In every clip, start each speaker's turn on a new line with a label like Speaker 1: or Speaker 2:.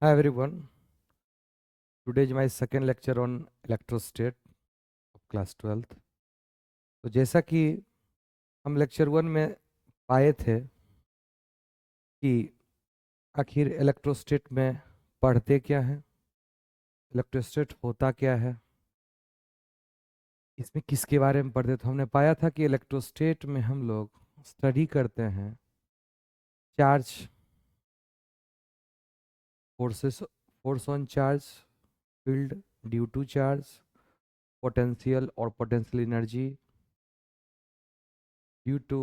Speaker 1: Hi everyone. Today is my second lecture on electrostate of class 12th. तो जैसा कि हम लेक्चर 1 में पाए थे कि आखिर इलेक्ट्रोस्टेट में पढ़ते क्या है, इलेक्ट्रोस्टेट होता क्या है, इसमें किसके बारे में पढ़ते, तो हमने पाया था कि इलेक्ट्रोस्टेट में हम लोग स्टडी करते हैं charge, forces, force on charge, field due to charge, potential और potential energy due to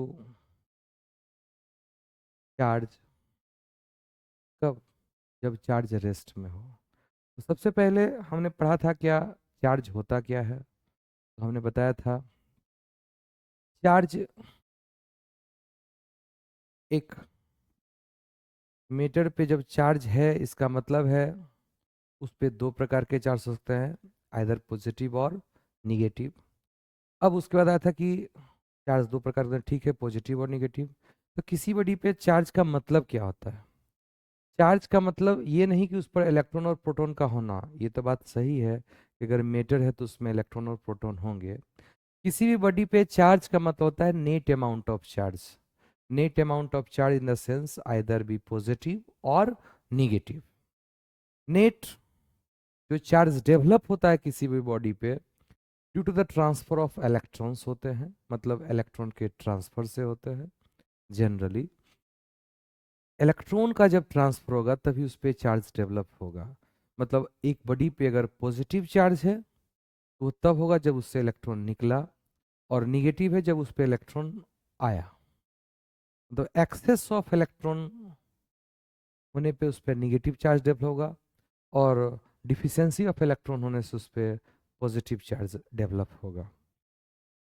Speaker 1: charge, कब, जब चार्ज रेस्ट में हो। तो सबसे पहले हमने पढ़ा था क्या चार्ज होता क्या है। तो हमने बताया था चार्ज एक मीटर पे जब चार्ज है, इसका मतलब है उस पे दो प्रकार के चार्ज हो सकते हैं, आइदर पॉजिटिव और निगेटिव। अब उसके बाद आया था कि चार्ज दो प्रकार के, ठीक है, पॉजिटिव और निगेटिव। तो किसी बॉडी पे चार्ज का मतलब क्या होता है? चार्ज का मतलब ये नहीं कि उस पर इलेक्ट्रॉन और प्रोटॉन का होना, ये तो बात सही है कि अगर मैटर है तो उसमें इलेक्ट्रॉन और प्रोटॉन होंगे। किसी भी बॉडी पे चार्ज का मतलब होता है net amount of charge. Net amount of charge in the sense either be positive और निगेटिव। नेट जो चार्ज डेवलप होता है किसी भी बॉडी पे due to the transfer of electrons होते हैं, मतलब इलेक्ट्रॉन के ट्रांसफर से होते हैं। जनरली इलेक्ट्रॉन का जब ट्रांसफर होगा तभी उस पर चार्ज डेवलप होगा। मतलब एक बॉडी पे अगर पॉजिटिव चार्ज है तो वो तब होगा जब उससे इलेक्ट्रॉन निकला, और निगेटिव है जब उस पर इलेक्ट्रॉन आया। तो एक्सेस ऑफ इलेक्ट्रॉन होने पे उस पर निगेटिव चार्ज डेवलप होगा, और डिफिशियंसी ऑफ इलेक्ट्रॉन होने से उस पर पॉजिटिव चार्ज डेवलप होगा।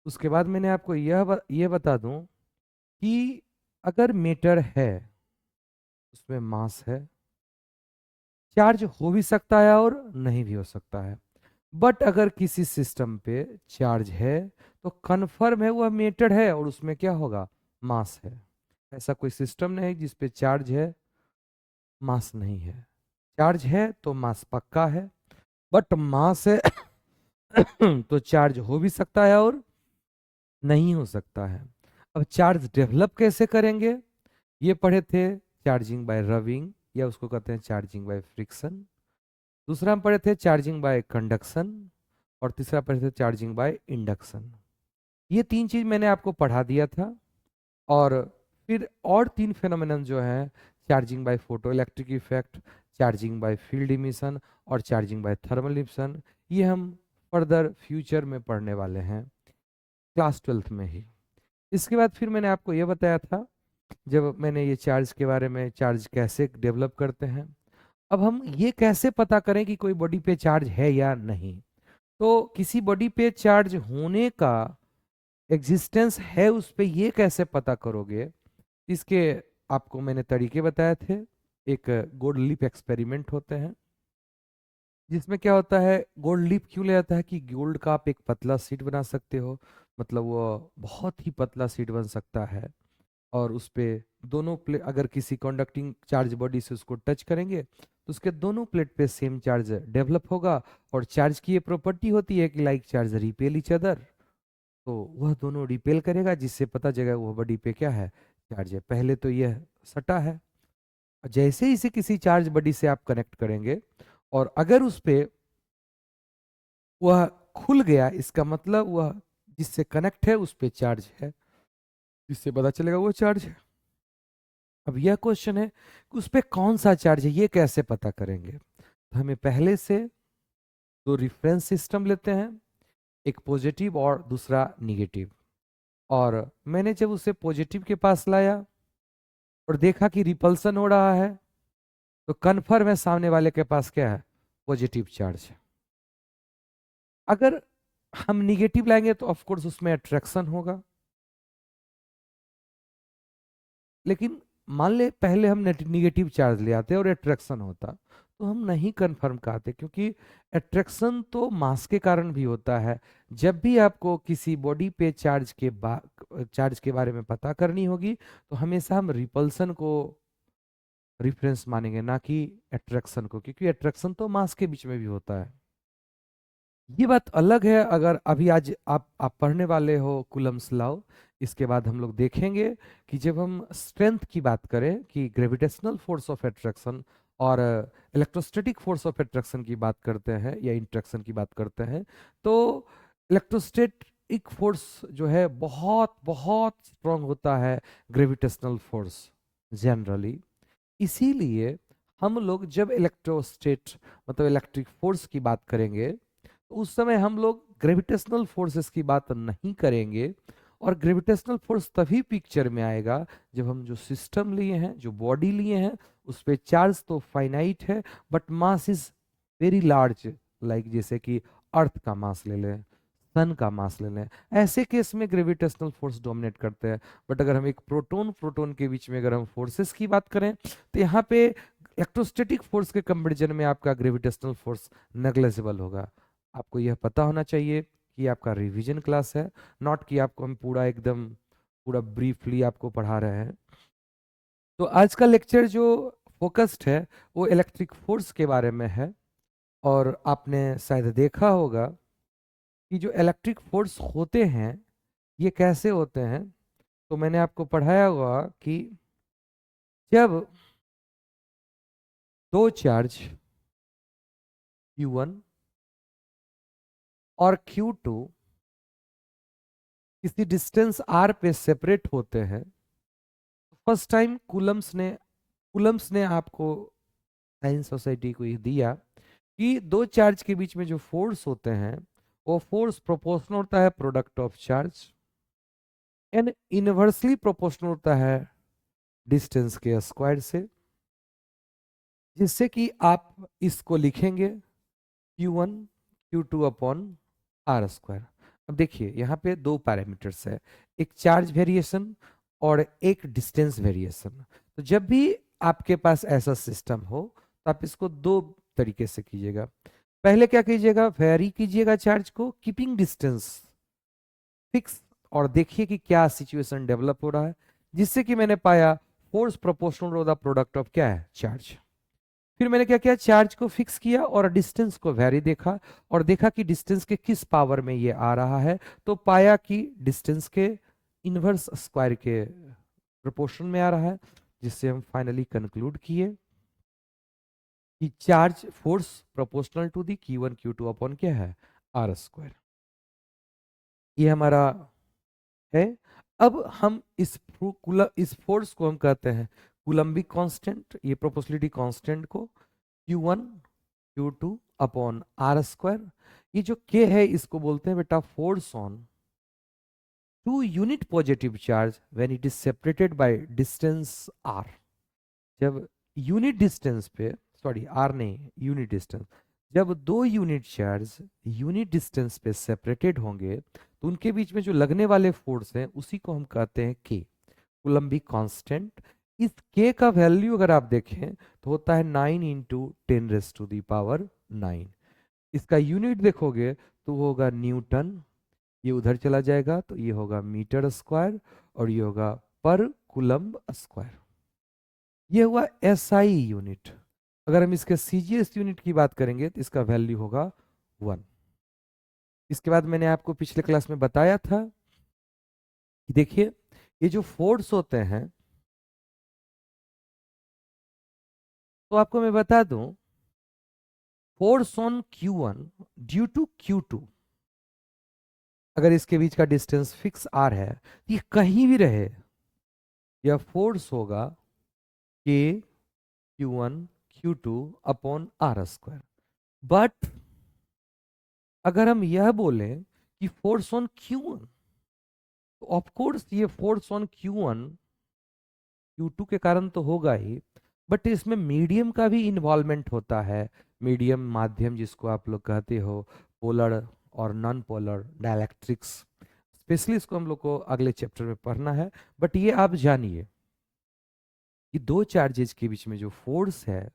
Speaker 1: उसके बाद मैंने आपको यह बता दूं कि अगर मीटर है, उसमें मास है, चार्ज हो भी सकता है और नहीं भी हो सकता है। बट अगर किसी सिस्टम पे चार्ज है तो कन्फर्म है वह मीटर है और उसमें क्या होगा, मास है। ऐसा कोई सिस्टम नहीं है जिस पे चार्ज है मास नहीं है। चार्ज है तो मास पक्का है, बट मास है तो चार्ज हो भी सकता है और नहीं हो सकता है। अब चार्ज डेवलप कैसे करेंगे, ये पढ़े थे, चार्जिंग बाय रबिंग, या उसको कहते हैं चार्जिंग बाय फ्रिक्शन। दूसरा हम पढ़े थे चार्जिंग बाय कंडक्शन, और तीसरा पढ़े थे चार्जिंग बाय इंडक्शन। ये तीन चीज मैंने आपको पढ़ा दिया था। और फिर और तीन फेनोमेनन जो हैं, charging by photo electric effect, charging by field emission और चार्जिंग बाय थर्मल इमिशन, ये हम फर्दर फ्यूचर में पढ़ने वाले हैं क्लास 12th में ही। इसके बाद फिर मैंने आपको ये बताया था, जब मैंने ये चार्ज के बारे में, चार्ज कैसे डेवलप करते हैं। अब हम ये कैसे पता करें कि कोई बॉडी पे चार्ज है या नहीं? तो किसी बॉडी पे चार्ज होने का एग्जिस्टेंस है उस पे ये कैसे पता करोगे, इसके आपको मैंने तरीके बताए थे। एक गोल्ड लीफ एक्सपेरिमेंट होते हैं, जिसमें क्या होता है, गोल्ड लीफ क्यों ले जाता है कि गोल्ड का आप एक पतला शीट बना सकते हो, मतलब वो बहुत ही पतला शीट बन सकता है। और उस पे दोनों प्लेट, अगर किसी कंडक्टिंग चार्ज बॉडी से उसको टच करेंगे तो उसके दोनों प्लेट पे सेम चार्ज डेवलप होगा। और चार्ज की ये प्रॉपर्टी होती है कि like charge repel each other, तो वह दोनों रिपेल करेगा, जिससे पता चलेगा वह बॉडी पे क्या है, चार्ज है। पहले तो यह सटा है, जैसे ही इसे किसी चार्ज बॉडी से आप कनेक्ट करेंगे और अगर उस पे वह खुल गया, इसका मतलब वह जिससे कनेक्ट है उस पे चार्ज है, जिससे पता चलेगा वो चार्ज है। अब यह क्वेश्चन है कि उस पे कौन सा चार्ज है, ये कैसे पता करेंगे? तो हमें पहले से दो रिफरेंस सिस्टम लेते हैं, एक पॉजिटिव और दूसरा निगेटिव। और मैंने जब उसे पॉजिटिव के पास लाया और देखा कि रिपल्सन हो रहा है, तो कन्फर्म है सामने वाले के पास क्या है, पॉजिटिव चार्ज है। अगर हम निगेटिव लाएंगे तो ऑफ कोर्स उसमें अट्रैक्शन होगा। लेकिन मान ले पहले हम निगेटिव चार्ज ले आते और अट्रैक्शन होता, तो हम नहीं कंफर्म कहते, क्योंकि अट्रैक्शन तो मास के कारण भी होता है। जब भी आपको किसी बॉडी पे चार्ज के बारे में पता करनी होगी तो हमेशा हम रिपल्सन को रिफरेंस मानेंगे, ना कि अट्रैक्शन को, क्योंकि अट्रैक्शन तो मास के बीच में भी होता है। ये बात अलग है अगर अभी आज आप पढ़ने वाले हो कूलम्स लॉ। इसके बाद हम लोग देखेंगे कि जब हम स्ट्रेंथ की बात करें कि ग्रेविटेशनल फोर्स ऑफ अट्रैक्शन और इलेक्ट्रोस्टैटिक फोर्स ऑफ अट्रैक्शन की बात करते हैं या इंट्रैक्शन की बात करते हैं, तो इलेक्ट्रोस्टैटिक फोर्स जो है बहुत बहुत स्ट्रांग होता है ग्रेविटेशनल फोर्स जनरली। इसीलिए हम लोग जब इलेक्ट्रोस्टेट मतलब इलेक्ट्रिक फोर्स की बात करेंगे तो उस समय हम लोग ग्रेविटेशनल फोर्सेस की बात नहीं करेंगे। और ग्रेविटेशनल फोर्स तभी पिक्चर में आएगा जब हम जो सिस्टम लिए हैं, जो बॉडी लिए हैं, उस पे चार्ज तो फाइनाइट है but mass is very large, like जैसे कि अर्थ का मास ले लें, सन का मास ले लें, ऐसे केस में ग्रेविटेशनल फोर्स डोमिनेट करते हैं। बट अगर हम एक प्रोटॉन प्रोटॉन के बीच में अगर हम फोर्सेस की बात करें तो यहाँ पे इलेक्ट्रोस्टैटिक फोर्स के कंपैरिजन में आपका ग्रेविटेशनल फोर्स नेग्लेजिबल होगा। आपको यह पता होना चाहिए कि आपका रिवीजन क्लास है, नॉट कि आपको हम पूरा एकदम पूरा ब्रीफली आपको पढ़ा रहे हैं। तो आज का लेक्चर जो फोकस्ड है वो इलेक्ट्रिक फोर्स के बारे में है। और आपने शायद देखा होगा कि जो इलेक्ट्रिक फोर्स होते हैं ये कैसे होते हैं। तो मैंने आपको पढ़ाया हुआ कि जब दो चार्ज Q1 और Q2 किसी डिस्टेंस r पे सेपरेट होते हैं, फर्स्ट टाइम कूलम्स ने आपको साइंस सोसाइटी को ये दिया कि दो चार्ज के बीच में जो फोर्स होते हैं वो फोर्स प्रोपोर्शनल होता है product of charge and inversely proportional होता है डिस्टेंस के स्क्वायर से, जिससे कि आप इसको लिखेंगे Q1 Q2 upon R square. अब देखिए यहाँ पे दो पैरामीटर्स है, एक चार्ज वेरिएशन और एक डिस्टेंस वेरिएशन। तो जब भी आपके पास ऐसा सिस्टम हो तो आप इसको दो तरीके से कीजिएगा। पहले क्या कीजिएगा, वेरी कीजिएगा चार्ज को कीपिंग डिस्टेंस फिक्स, और देखिए कि क्या सिचुएशन डेवलप हो रहा है, जिससे कि मैंने पाया force proportional to the product of क्या है चार्ज। फिर मैंने क्या किया, चार्ज को फिक्स किया और डिस्टेंस को वैरी देखा और देखा कि डिस्टेंस के किस पावर में ये आ रहा है, तो पाया कि डिस्टेंस के इनवर्स स्क्वायर के प्रोपोर्शन में आ रहा है, जिससे हम फाइनली कंक्लूड किए कि charge force proportional to the Q1 Q2 upon क्या है आर स्क्वायर। ये हमारा है। अब हम इस फोर्स को हम कहते हैं कूलम्बिक कांस्टेंट, ये प्रोपोर्शनलिटी कांस्टेंट को Q1 Q2 upon R square. ये जो K है इसको बोलते हैं बेटा force on to unit positive charge when it is separated by distance r। जब यूनिट डिस्टेंस पे, सॉरी r नहीं, यूनिट डिस्टेंस, जब दो यूनिट चार्ज यूनिट डिस्टेंस पे सेपरेटेड होंगे तो उनके बीच में जो लगने वाले फोर्स हैं उसी को हम कहते हैं K, कूलम्बिक कांस्टेंट। इस K का वैल्यू अगर आप देखें तो होता है 9 इंटू 10⁻⁹। इसका यूनिट देखोगे तो वो होगा न्यूटन, ये उधर चला जाएगा तो ये होगा मीटर स्क्वायर और ये होगा पर कूलम्ब स्क्वायर। ये हुआ SI यूनिट। अगर हम इसके CGS यूनिट की बात करेंगे तो इसका वैल्यू होगा 1। इसके बाद मैंने आपको पिछले क्लास में बताया था कि देखिए ये जो फोर्स होते हैं, तो आपको मैं बता दूं force on Q1 due to Q2, अगर इसके बीच का डिस्टेंस फिक्स r है, ये कहीं भी रहे, यह फोर्स होगा K Q1 Q2 upon R square. But अगर हम यह बोलें कि फोर्स ऑन Q1, तो ऑफ कोर्स ये फोर्स ऑन Q1 Q2 के कारण तो होगा ही, बट इसमें मीडियम का भी इन्वॉल्वमेंट होता है। मीडियम माध्यम जिसको आप लोग कहते हो पोलर और नॉन पोलर डाइलेक्ट्रिक्स, स्पेशली इसको हम लोग को अगले चैप्टर में पढ़ना है। बट ये आप जानिए कि दो चार्जेस के बीच में जो फोर्स है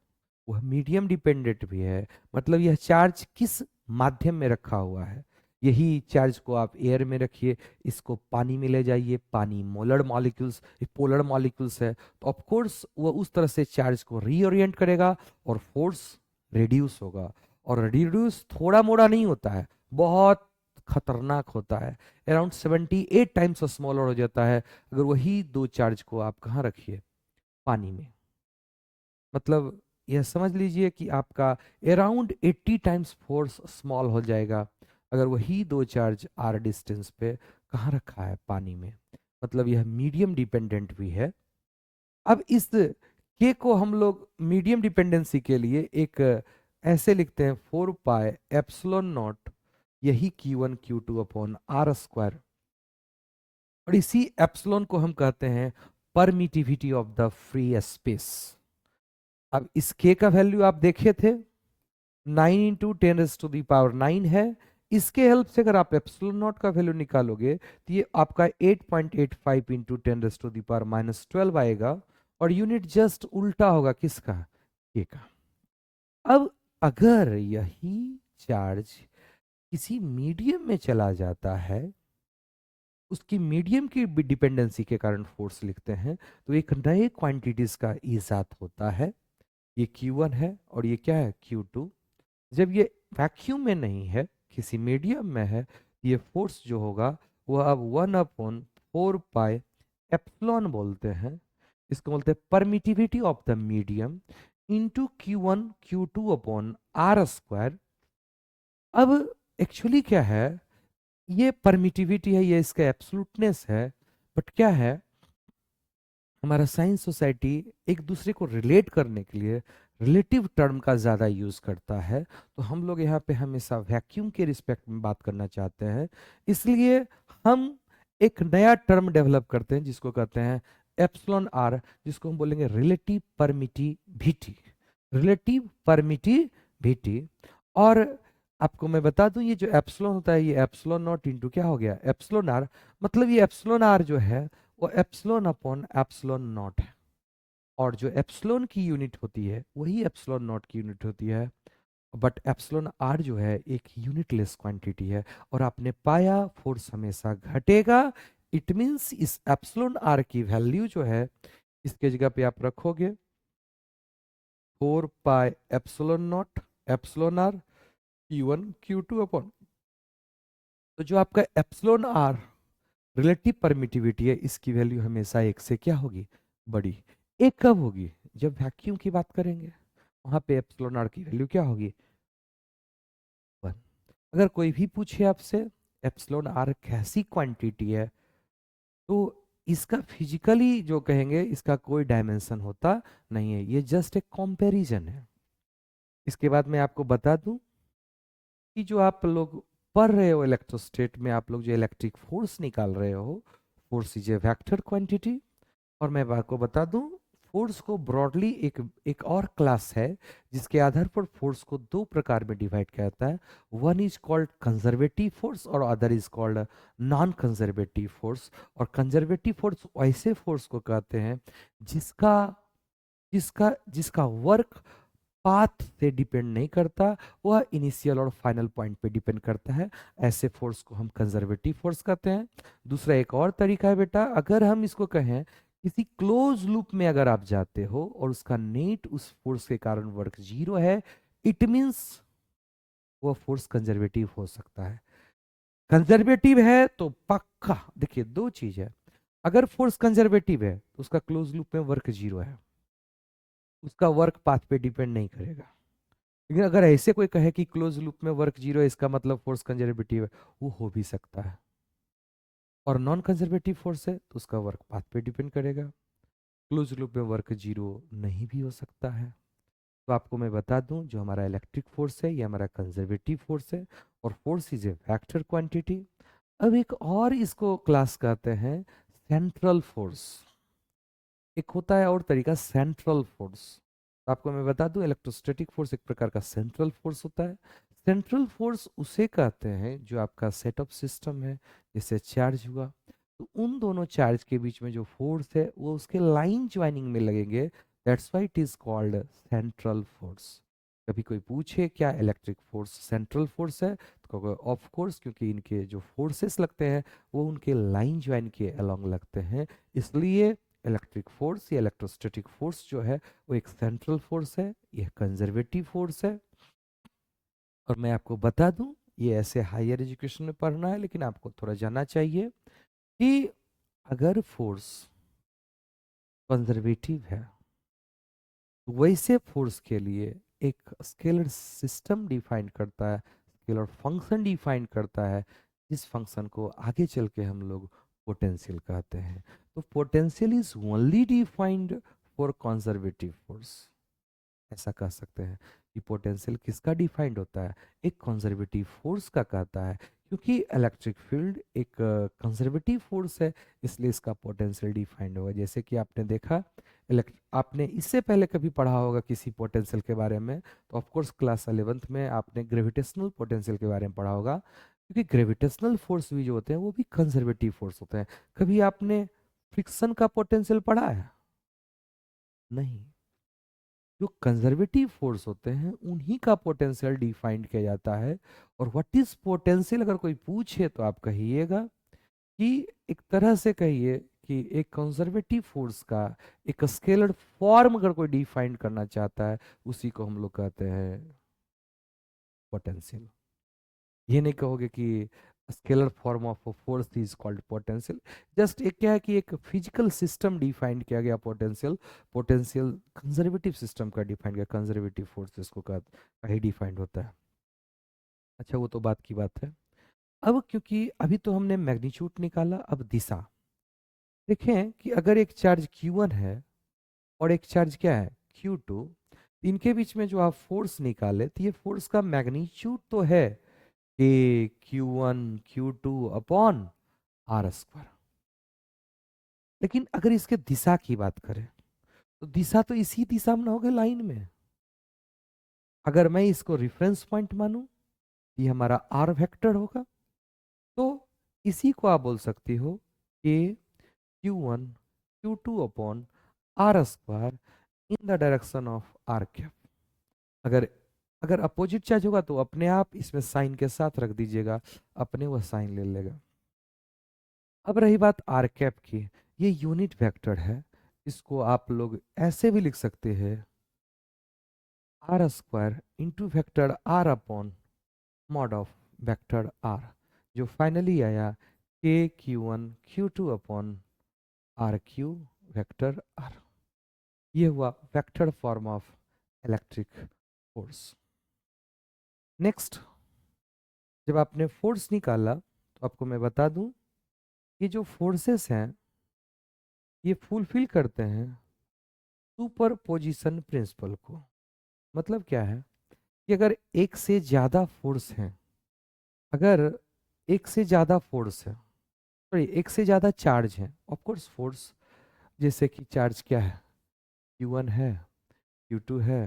Speaker 1: वह मीडियम डिपेंडेंट भी है, मतलब यह चार्ज किस माध्यम में रखा हुआ है। यही चार्ज को आप एयर में रखिए, इसको पानी में ले जाइए, पानी मोलर मॉलिक्यूल्स, पोलर मॉलिक्यूल्स है, तो ऑफ कोर्स वो उस तरह से चार्ज को रीओरिएंट करेगा और फोर्स रिड्यूस होगा। और रिड्यूस थोड़ा मोड़ा नहीं होता है, बहुत खतरनाक होता है, अराउंड 78 टाइम्स स्मॉलर हो जाता है अगर वही दो चार्ज को आप कहाँ रखिए, पानी में। मतलब यह समझ लीजिए कि आपका अराउंड 80 टाइम्स फोर्स स्मॉल हो जाएगा अगर वही दो चार्ज आर डिस्टेंस पे कहाँ रखा है, पानी में। मतलब यह मीडियम डिपेंडेंट भी है। अब इस के को हम लोग मीडियम डिपेंडेंसी के लिए एक ऐसे लिखते हैं 4 पाई एप्सिलॉन नॉट, यही Q1 Q2 upon R square, और इसी एप्सिलॉन को हम कहते हैं permittivity of the free space. अब इस के का वैल्यू आप देखे थे 9 इंटू 10⁻⁹ है। इसके हेल्प से अगर आप एप्सिलॉन नॉट का वैल्यू निकालोगे तो ये आपका 8.85 इंटू 10⁻⁻12 आएगा, और यूनिट जस्ट उल्टा होगा किसका, के का। अब अगर यही चार्ज किसी मीडियम में चला जाता है, उसकी मीडियम की डिपेंडेंसी के कारण फोर्स लिखते हैं, तो एक नए क्वांटिटीज का इजाद होता है। ये Q1 है और ये क्या है, Q2। जब ये वैक्यूम में नहीं है, किसी मीडियम में है, ये फोर्स जो होगा वो अब 1/4 पाई एप्सिलॉन बोलते हैं, इसको बोलते हैं permittivity of the medium into Q1 Q2 upon R square. अब एक्चुअली क्या है, ये परमिटिविटी है, ये इसका एब्सोल्यूटनेस है, बट क्या है, हमारा साइंस सोसाइटी एक दूसरे को रिलेट करने के लिए रिलेटिव टर्म का ज़्यादा यूज़ करता है, तो हम लोग यहाँ पे हमेशा वैक्यूम के रिस्पेक्ट में बात करना चाहते हैं, इसलिए हम एक नया टर्म डेवलप करते हैं जिसको कहते हैं एप्सिलॉन आर, जिसको हम बोलेंगे रिलेटिव परमिटिविटी, रिलेटिव परमिटिविटी। और आपको मैं बता दूं, ये जो एप्सिलॉन होता है ये एप्सिलॉन नॉट इंटू क्या हो गया, एप्सिलॉन आर। मतलब ये एप्सिलॉन आर जो है वो एप्सिलॉन अपॉन एप्सिलॉन नॉट है, और जो एप्सिलॉन की यूनिट होती है वही एप्सिलॉन नॉट की यूनिट होती है, बट एप्सिलॉन आर जो है एक यूनिटलेस क्वांटिटी है। और आपने पाया फोर्स हमेशा घटेगा, इट मींस इस एप्सिलॉन आर की वैल्यू जो है इसके जगह पे आप रखोगे 4 pi epsilon naught epsilon R Q1 Q2 upon, तो जो आपका एप्सिलॉन आर रिलेटिव परमिटिविटी है, इसकी वैल्यू हमेशा एक से क्या होगी, बड़ी। एक कब होगी, जब वैक्यूम की बात करेंगे, वहां पे एप्सिलॉन आर की वैल्यू क्या होगी, 1। अगर कोई भी पूछे आपसे एप्सिलॉन आर कैसी क्वांटिटी है, तो इसका फिजिकली जो कहेंगे इसका कोई डायमेंशन होता नहीं है, ये जस्ट एक कंपैरिजन है। इसके बाद मैं आपको बता दूं कि जो आप लोग पढ़ रहे हो इलेक्ट्रोस्टेट में, आप लोग जो इलेक्ट्रिक फोर्स निकाल रहे हो, force is a vector quantity. और मैं आपको बता दूं, फोर्स को ब्रॉडली एक एक और क्लास है जिसके आधार पर फोर्स को दो प्रकार में डिवाइड किया जाता है। One is called conservative force और other is called non conservative force. और कंजर्वेटिव फोर्स ऐसे फोर्स को कहते हैं जिसका जिसका जिसका वर्क पाथ से डिपेंड नहीं करता, वह इनिशियल और फाइनल पॉइंट पे डिपेंड करता है, ऐसे फोर्स को हम कंजर्वेटिव फोर्स कहते हैं। दूसरा एक और तरीका है बेटा, अगर हम इसको कहें किसी क्लोज लूप में अगर आप जाते हो और उसका नेट उस फोर्स के कारण वर्क 0 है, इट मींस वह फोर्स कंजर्वेटिव हो सकता है। कंजर्वेटिव है तो पक्का, देखिए दो चीज है, अगर फोर्स कंजर्वेटिव है तो उसका क्लोज लूप में वर्क 0 है, उसका वर्क पाथ पे डिपेंड नहीं करेगा। लेकिन अगर ऐसे कोई कहे कि क्लोज लूप में वर्क 0 है, इसका मतलब फोर्स कंजर्वेटिव है, वो हो भी सकता है। और नॉन कंजर्वेटिव फोर्स है तो उसका वर्क पाथ पे डिपेंड करेगा, क्लोज लूप में वर्क 0 नहीं भी हो सकता है। तो आपको मैं बता दूं, जो हमारा इलेक्ट्रिक फोर्स है ये हमारा कंजर्वेटिव फोर्स है, और force is a vector quantity. अब एक और इसको क्लास कहते हैं सेंट्रल फोर्स। एक होता है और तरीका सेंट्रल फोर्स। तो आपको मैं बता दूं, इलेक्ट्रोस्टैटिक फोर्स एक प्रकार का सेंट्रल फोर्स होता है। सेंट्रल फोर्स उसे कहते हैं जो आपका सेट ऑफ सिस्टम है, जैसे चार्ज हुआ, तो उन दोनों चार्ज के बीच में जो फोर्स है वो उसके लाइन ज्वाइनिंग में लगेंगे, that's why it is called central force. कभी कोई पूछे क्या इलेक्ट्रिक फोर्स सेंट्रल फोर्स है, तो कहोगे ऑफ कोर्स, क्योंकि इनके जो फोर्सेस लगते हैं वो उनके लाइन ज्वाइन के अलोंग लगते हैं, इसलिए इलेक्ट्रिक फोर्स या इलेक्ट्रोस्टैटिक फोर्स जो है वो एक सेंट्रल फोर्स है, यह कंजर्वेटिव फोर्स है। और मैं आपको बता दूं, ये ऐसे हायर एजुकेशन में पढ़ना है, लेकिन आपको थोड़ा जानना चाहिए कि अगर फोर्स कंजर्वेटिव है, तो वैसे फोर्स के लिए एक स्केलर सिस्टम डिफाइन करता है, स्केलर फंक्शन डिफाइन करता है, जिस फंक्शन को आगे चल के हम लोग पोटेंशियल कहते हैं। तो potential is only defined for conservative force, ऐसा कह सकते हैं कि पोटेंशियल किसका डिफाइंड होता है, एक कंजर्वेटिव फोर्स का कहता है, क्योंकि इलेक्ट्रिक फील्ड एक कंजर्वेटिव फोर्स है, इसलिए इसका पोटेंशियल डिफाइंड होगा। जैसे कि आपने देखा, आपने इससे पहले कभी पढ़ा होगा किसी पोटेंशियल के बारे में, तो ऑफ कोर्स क्लास 11th में आपने ग्रेविटेशनल पोटेंशियल के बारे में पढ़ा होगा, क्योंकि ग्रेविटेशनल फोर्स भी जो होते हैं वो भी कंजर्वेटिव फोर्स होते हैं। कभी आपने फ्रिक्शन का पोटेंशियल पढ़ा है? नहीं। जो कंजर्वेटिव फोर्स होते हैं उन्हीं का पोटेंशियल डिफाइंड किया जाता है। और व्हाट इज पोटेंशियल अगर कोई पूछे तो आप कहिएगा कि एक तरह से कहिए कि एक कंजर्वेटिव फोर्स का एक स्केलर फॉर्म अगर कोई डिफाइन करना चाहता है, उसी को हम लोग कहते हैं पोटेंशियल। ये नहीं कहोगे कि scalar form of force is called potential. Just एक क्या है कि एक फिजिकल सिस्टम डिफाइन किया गया पोटेंशियल। पोटेंशियल कंजर्वेटिव सिस्टम का डिफाइन किया, कंजर्वेटिव फोर्सेस को का ही डिफाइंड होता है। अच्छा, वो तो बात की बात है। अब क्योंकि अभी तो हमने मैग्नीट्यूड निकाला, अब दिशा देखें कि अगर एक चार्ज Q1 है और एक चार्ज क्या है Q2, इनके बीच में जो आप फोर्स निकाले, तो ये फोर्स का मैग्नीट्यूड तो है कि Q1 Q2 अपॉन R²। लेकिन अगर इसके दिशा की बात करें, तो दिशा तो इसी दिशा में ना होगी, लाइन में। अगर मैं इसको रेफरेंस पॉइंट मानूं, ये हमारा आर वेक्टर होगा, तो इसी को आप बोल सकती हो कि Q1 Q2 upon R² in the direction of R cap. अगर अगर अपोजिट चार्ज होगा तो अपने आप इसमें साइन के साथ रख दीजिएगा, अपने वह साइन ले लेगा। अब रही बात आर कैप की, ये यूनिट वेक्टर है, इसको आप लोग ऐसे भी लिख सकते हैं R² into vector R upon mod of vector R, जो फाइनली आया KQ1 Q2 upon RQ vector R। ये हुआ vector form of electric force. Next, जब आपने फोर्स निकाला तो आपको मैं बता दूं, ये जो फोर्सेस हैं ये फुलफिल करते हैं सुपर पोजिशन प्रिंसिपल को। मतलब क्या है कि अगर एक से ज्यादा फोर्स है, अगर एक से ज्यादा फोर्स है, सॉरी एक से ज्यादा चार्ज है, ऑफ कोर्स फोर्स जैसे कि चार्ज क्या है, Q1 है, Q2 है,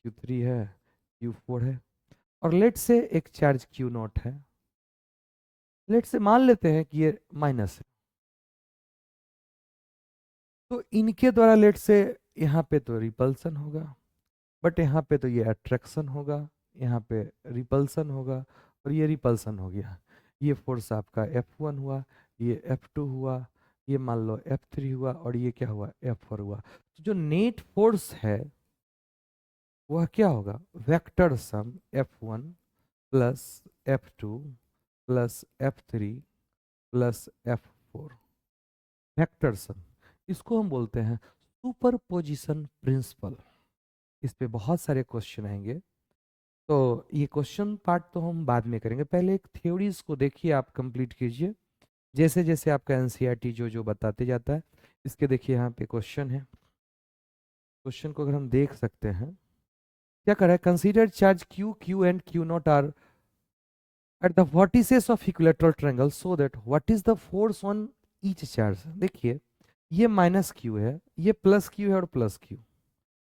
Speaker 1: Q3 है, Q4 है, और लेट से एक चार्ज Q0 है, लेट से मान लेते हैं कि ये माइनस है, तो इनके द्वारा लेट से यहाँ पे तो रिपल्सन होगा, बट यहाँ पे तो ये अट्रैक्शन होगा, यहाँ पे रिपल्सन होगा, और ये रिपल्सन हो गया। ये फोर्स आपका F1 हुआ, ये F2 हुआ, ये मान लो F3 हुआ, और ये क्या हुआ, F4 हुआ। तो जो नेट फोर्स है वह क्या होगा, vector sum F1 plus F2 plus F3 plus F4, vector sum. इसको हम बोलते हैं सुपर पोजिशन प्रिंसिपल। इस पे बहुत सारे क्वेश्चन आएंगे, तो ये क्वेश्चन पार्ट तो हम बाद में करेंगे, पहले एक थ्योरीज को देखिए, आप कंप्लीट कीजिए जैसे जैसे आपका एनसीईआरटी जो जो बताते जाता है। इसके देखिए यहाँ पे क्वेश्चन है, क्वेश्चन को अगर हम देख सकते हैं, क्या कर रहा है, consider charge Q and Q0 are at the vertices of equilateral triangle so that what is the force on each charge. देखिए ये माइनस Q है, ये प्लस Q है और प्लस Q।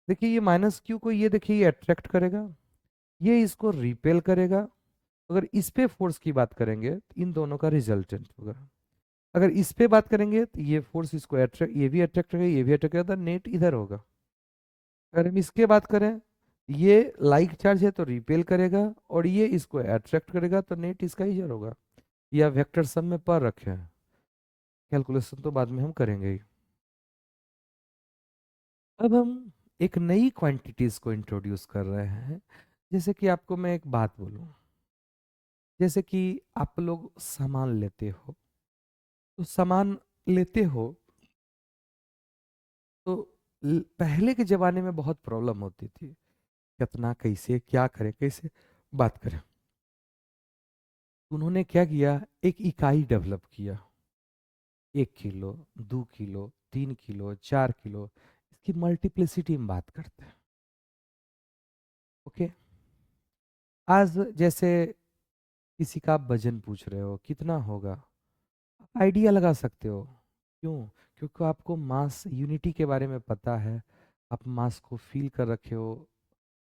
Speaker 1: देखिए ये माइनस Q को ये देखिए ये अट्रैक्ट करेगा, ये इसको रिपेल करेगा। अगर इस पे फोर्स की बात करेंगे तो इन दोनों का रिजल्टेंट होगा। अगर इस पे बात करेंगे तो ये फोर्स इसको अट्रैक्ट, ये भी अट्रैक्ट करेगा, ये भी अट्रैक्ट करेगा, नेट इधर होगा। अगर हम इसके बात करें ये लाइक चार्ज है तो रिपेल करेगा, और ये इसको अट्रैक्ट करेगा, तो नेट इसका ही होगा। या वेक्टर सम में पर रखे हैं, कैलकुलेशन तो बाद में हम करेंगे ही। अब हम एक नई क्वांटिटीज को इंट्रोड्यूस कर रहे हैं। जैसे कि आपको मैं एक बात बोलूं, जैसे कि आप लोग सामान लेते हो, तो सामान लेते हो तो पहले के जमाने में बहुत प्रॉब्लम होती थी, कितना कैसे क्या करें, कैसे बात करें। उन्होंने क्या किया, एक इकाई डेवलप किया, 1 किलो, 2 किलो, 3 किलो, 4 किलो, इसकी मल्टीप्लिसिटी में बात करते हैं। ओके, आज जैसे किसी का आप वजन पूछ रहे हो कितना होगा, आप आइडिया लगा सकते हो। क्यों? क्योंकि आपको मास यूनिटी के बारे में पता है, आप मास को फील कर रखे हो,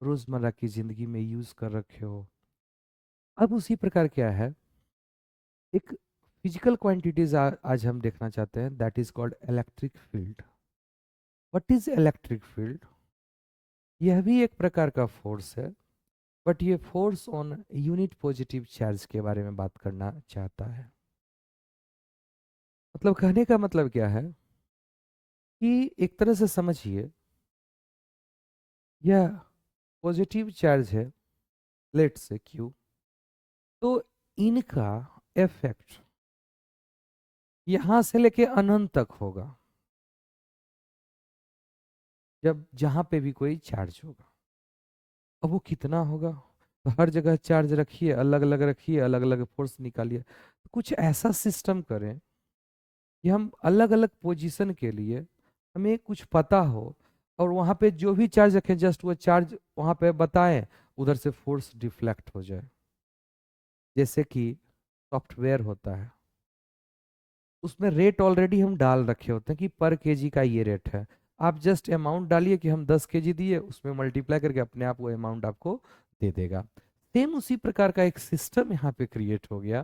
Speaker 1: रोजमर्रा की जिंदगी में यूज कर रखे हो। अब उसी प्रकार क्या है, एक फिजिकल क्वांटिटीज आज हम देखना चाहते हैं, that is called electric field. What is electric field? यह भी एक प्रकार का फोर्स है, बट ये force on unit positive charge के बारे में बात करना चाहता है। मतलब कहने का मतलब क्या है कि एक तरह से समझिए, यह पॉजिटिव चार्ज है, लेट से क्यू, तो इनका इफेक्ट यहां से लेके अनंत तक होगा, जब जहां पे भी कोई चार्ज होगा। अब वो कितना होगा? तो हर जगह चार्ज रखिए, अलग अलग रखिए, अलग अलग फोर्स निकालिए, तो कुछ ऐसा सिस्टम करें कि हम अलग अलग पोजीशन के लिए हमें कुछ पता हो, और वहां पे जो भी चार्ज रखें जस्ट वो चार्ज वहां पे बताएं, उधर से फोर्स डिफ्लेक्ट हो जाए। जैसे कि सॉफ्टवेयर होता है, उसमें रेट ऑलरेडी हम डाल रखे होते हैं कि पर केजी का ये रेट है। आप जस्ट अमाउंट डालिए कि हम 10 केजी दिए, उसमें मल्टीप्लाई करके अपने आप वो अमाउंट आपको दे देगा। सेम उसी प्रकार का एक सिस्टम यहाँ पे क्रिएट हो गया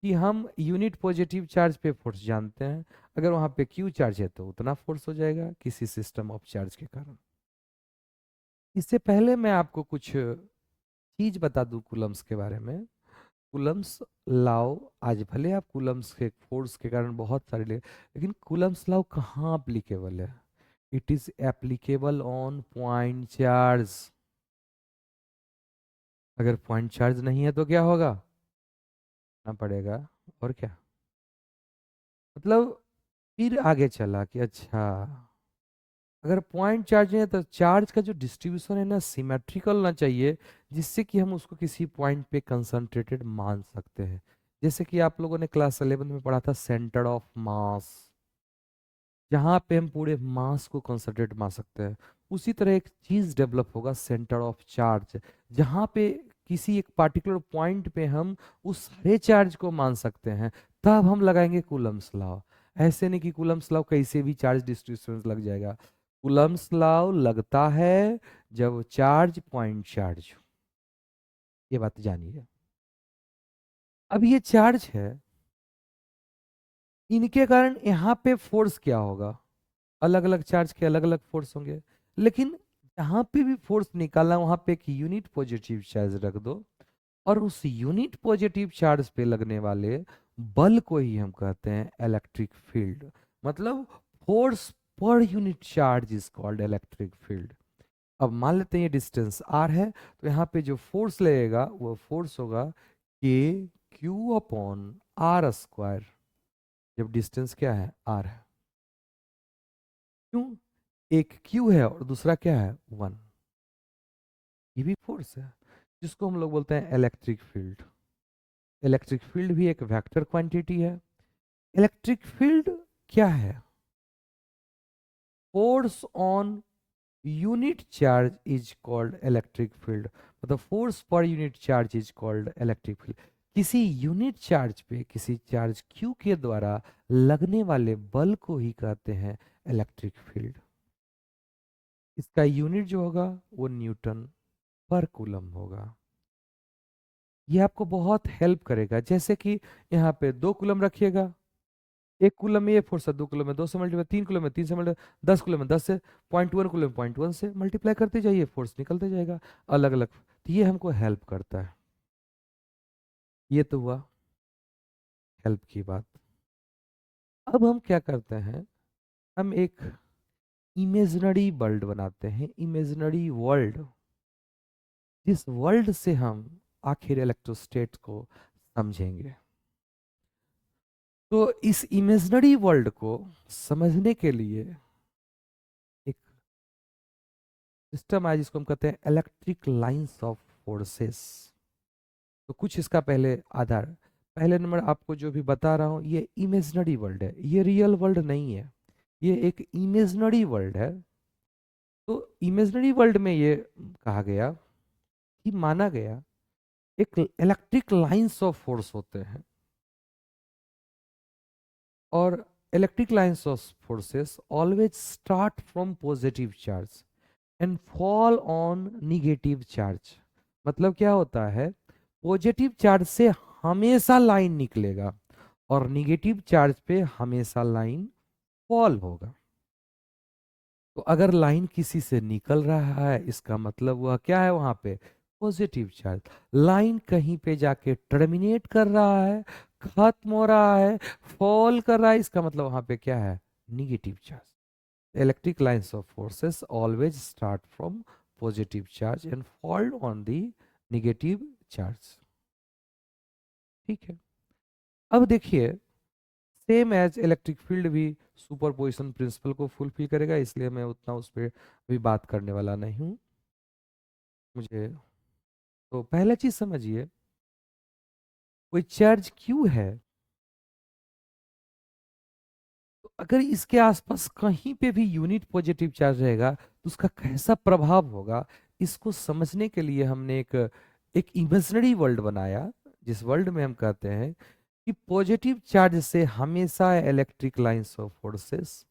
Speaker 1: कि हम यूनिट पॉजिटिव चार्ज पे फोर्स जानते हैं, अगर वहाँ पे क्यू चार्ज है तो उतना फोर्स हो जाएगा किसी सिस्टम ऑफ चार्ज के कारण। इससे पहले मैं आपको कुछ चीज बता दूं कूलम्स के बारे में। कूलम्स लॉ, आज भले आप कूलम्स के फोर्स के कारण बहुत सारे ले, लेकिन कूलम्स लॉ कहाँ अप्लीकेबल है? It is applicable on point charge. अगर पॉइंट चार्ज नहीं है तो क्या होगा? ना पड़ेगा। और क्या, मतलब फिर आगे चला कि अच्छा, अगर पॉइंट चार्ज है तो चार्ज का जो डिस्ट्रीब्यूशन है ना सिमेट्रिकल ना चाहिए, जिससे कि हम उसको किसी पॉइंट पे कंसंट्रेटेड मान सकते हैं। जैसे कि आप लोगों ने क्लास 11 में पढ़ा था सेंटर ऑफ मास, जहाँ पे हम पूरे मास को कंसंट्रेट मान सकते हैं। उसी तरह एक चीज डेवलप होगा सेंटर ऑफ चार्ज, जहाँ पे किसी एक पार्टिकुलर पॉइंट पे हम उस सारे चार्ज को मान सकते हैं, तब हम लगाएंगे कूलम्स लॉ। ऐसे नहीं कि कूलम्स लॉ कैसे भी चार्ज डिस्ट्रीब्यूशन लग जाएगा। कूलम्स लॉ लगता है जब चार्ज पॉइंट चार्ज हो। ये बात जानिए। अब ये चार्ज है, इनके कारण यहाँ पे फोर्स क्या होगा? अलग अलग चार्ज के अलग अलग फोर्स होंगे, लेकिन जहां पे भी फोर्स निकालना वहां पे एक यूनिट पॉजिटिव चार्ज रख दो, और उस यूनिट पॉजिटिव चार्ज पे लगने वाले बल को ही हम कहते हैं इलेक्ट्रिक फील्ड। मतलब फोर्स पर unit charge is called electric field. अब मान लेते हैं ये डिस्टेंस r है, तो यहाँ पे जो फोर्स लगेगा वो फोर्स होगा k q upon R square, जब डिस्टेंस क्या है r है। क्यों? एक q है और दूसरा क्या है 1, ये भी फोर्स है, जिसको हम लोग बोलते हैं इलेक्ट्रिक फील्ड। इलेक्ट्रिक फील्ड भी एक वेक्टर क्वांटिटी है। इलेक्ट्रिक फील्ड क्या है? Force on unit charge is called electric field. मतलब फोर्स पर unit charge is called electric field. किसी यूनिट चार्ज पे किसी चार्ज q के द्वारा लगने वाले बल को ही कहते हैं इलेक्ट्रिक फील्ड। इसका यूनिट जो होगा वो न्यूटन पर कूलम होगा। ये आपको बहुत हेल्प करेगा। जैसे कि यहाँ पे 2 कूलम रखिएगा, 1 कूलम में ये फोर्स है, 2 कूलम में 2 से मल्टीप्लाई, 3 कूलम में 3 से मल्टीप्लाई, 10 कूलम में 10 से, 0.1 कूलम 0.1 से मल्टीप्लाई करते जाइए, फोर्स निकलते जाएगा अलग अलग। तो ये हमको हेल्प करता है। ये तो हुआ हेल्प की बात। अब हम क्या करते हैं, हम एक इमेजिनरी वर्ल्ड बनाते हैं, इमेजिनरी वर्ल्ड, जिस वर्ल्ड से हम आखिर इलेक्ट्रोस्टेट को समझेंगे। तो इस इमेजिनरी वर्ल्ड को समझने के लिए एक सिस्टम है जिसको हम कहते हैं इलेक्ट्रिक लाइंस ऑफ फोर्सेस। तो कुछ इसका पहले आधार, पहले नंबर आपको जो भी बता रहा हूं ये इमेजिनरी वर्ल्ड है, ये रियल वर्ल्ड नहीं है, ये एक इमेजिनरी वर्ल्ड है। तो इमेजिनरी वर्ल्ड में ये कहा गया कि माना गया एक इलेक्ट्रिक लाइंस ऑफ फोर्स होते हैं, और electric lines of forces always start from positive charge and fall on negative charge. मतलब क्या होता है, पॉजिटिव चार्ज से हमेशा लाइन निकलेगा और निगेटिव चार्ज पे हमेशा लाइन फॉल होगा। तो अगर लाइन किसी से निकल रहा है इसका मतलब वह क्या है, वहां पे पॉजिटिव चार्ज। लाइन कहीं पे जाके टर्मिनेट कर रहा है, खत्म हो रहा है, फॉल कर रहा है, इसका मतलब वहां पे क्या है, negative charge. Electric lines of forces always start from positive charge and fall on the negative charge. ठीक है। अब देखिए, सेम एज इलेक्ट्रिक फील्ड भी सुपरपोजिशन प्रिंसिपल को फुलफिल करेगा, इसलिए मैं उतना उस पर भी बात करने वाला नहीं हूँ। मुझे तो पहला चीज समझिए, कोई चार्ज क्यू है, तो अगर इसके आसपास कहीं पे भी यूनिट पॉजिटिव चार्ज रहेगा तो उसका कैसा प्रभाव होगा, इसको समझने के लिए हमने एक इमेजिनरी वर्ल्ड बनाया, जिस वर्ल्ड में हम कहते हैं कि पॉजिटिव चार्ज से हमेशा इलेक्ट्रिक लाइंस ऑफ फोर्सेस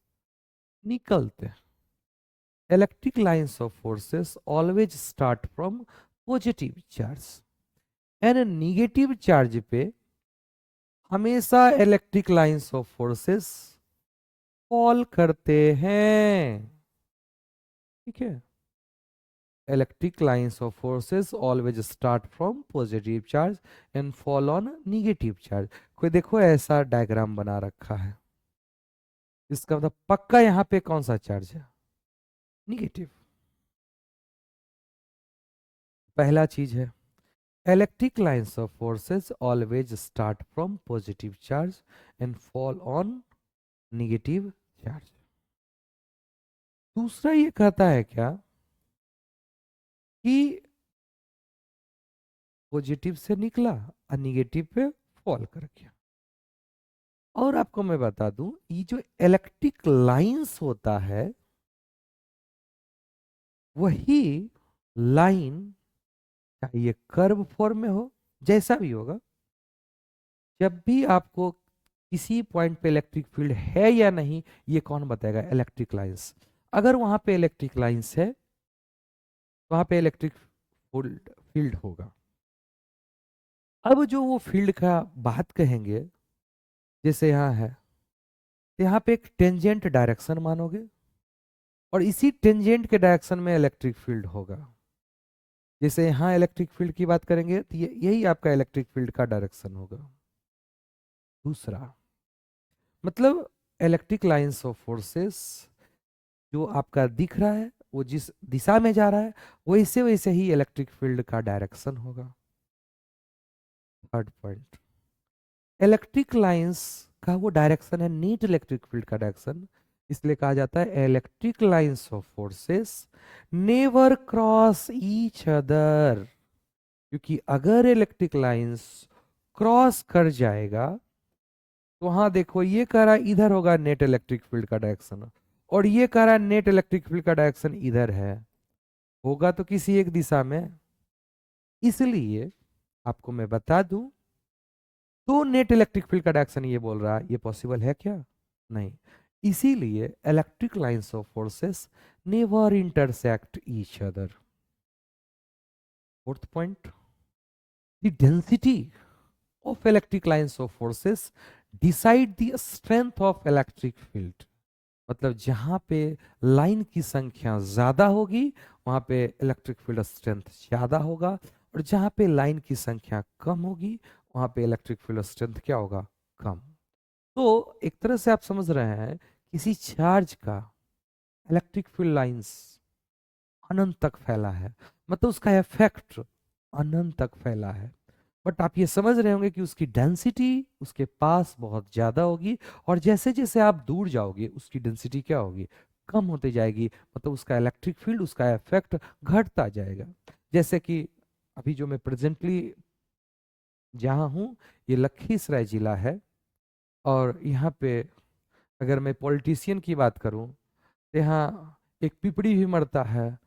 Speaker 1: निकलते हैं। Electric lines of forces always start from positive charge and negative charge पे हमेशा electric lines of forces fall करते हैं। ठीक है। Electric lines of forces always start from positive charge and fall on negative charge. कोई देखो ऐसा diagram बना रखा है, इसका मतलब पक्का यहाँ पे कौन सा चार्ज है, निगेटिव। पहला चीज है, electric lines of forces always start from positive charge and fall on negative charge. दूसरा ये कहता है क्या कि पॉजिटिव से निकला और निगेटिव पे फॉल कर गया। और आपको मैं बता दूं, ये जो इलेक्ट्रिक लाइंस होता है वही लाइन, चाहे ये कर्व फॉर्म में हो, जैसा भी होगा, जब भी आपको किसी पॉइंट पे इलेक्ट्रिक फील्ड है या नहीं ये कौन बताएगा, इलेक्ट्रिक लाइंस। अगर वहां पे इलेक्ट्रिक लाइंस है वहां पे इलेक्ट्रिक फील्ड फील्ड होगा। अब जो वो फील्ड का बात कहेंगे, जैसे यहाँ है, तो यहाँ पे एक टेंजेंट डायरेक्शन मानोगे और इसी टेंजेंट के डायरेक्शन में इलेक्ट्रिक फील्ड होगा। जैसे यहाँ इलेक्ट्रिक फील्ड की बात करेंगे तो यही आपका इलेक्ट्रिक फील्ड का डायरेक्शन होगा। दूसरा मतलब इलेक्ट्रिक लाइंस ऑफ फोर्सेस जो आपका दिख रहा है वो जिस दिशा में जा रहा है वैसे वैसे ही इलेक्ट्रिक फील्ड का डायरेक्शन होगा। थर्ड पॉइंट, इलेक्ट्रिक लाइंस का वो डायरेक्शन है नीट इलेक्ट्रिक फील्ड का डायरेक्शन, इसलिए कहा जाता है electric lines of forces never cross each other. क्योंकि अगर इलेक्ट्रिक लाइंस क्रॉस कर जाएगा तो वहां देखो ये कह रहा है इधर होगा नेट इलेक्ट्रिक फील्ड का डायरेक्शन, और ये कह रहा है नेट इलेक्ट्रिक फील्ड का डायरेक्शन इधर है, होगा तो किसी एक दिशा में। इसलिए आपको मैं बता दूं, तो नेट इलेक्ट्रिक फील्ड का डायरेक्शन ये बोल रहा है, ये पॉसिबल है क्या, नहीं। इसीलिए electric lines of forces never intersect each other. Fourth point, the density of electric lines of forces decide the strength of electric field. मतलब जहां पे लाइन की संख्या ज्यादा होगी वहां पे इलेक्ट्रिक फील्ड स्ट्रेंथ ज्यादा होगा, और जहां पे लाइन की संख्या कम होगी वहां पे इलेक्ट्रिक फील्ड स्ट्रेंथ क्या होगा, कम। तो एक तरह से आप समझ रहे हैं किसी चार्ज का इलेक्ट्रिक फील्ड लाइंस अनंत तक फैला है, मतलब उसका इफेक्ट अनंत तक फैला है। बट आप ये समझ रहे होंगे कि उसकी डेंसिटी उसके पास बहुत ज्यादा होगी, और जैसे जैसे आप दूर जाओगे उसकी डेंसिटी क्या होगी, कम होती जाएगी। मतलब उसका इलेक्ट्रिक फील्ड, उसका इफेक्ट घटता जाएगा। जैसे कि अभी जो मैं प्रेजेंटली जहाँ हूँ ये लखीसराय जिला है, और यहाँ पे अगर मैं पॉलिटिशियन की बात करूँ तो यहाँ एक पिपड़ी भी मरता है,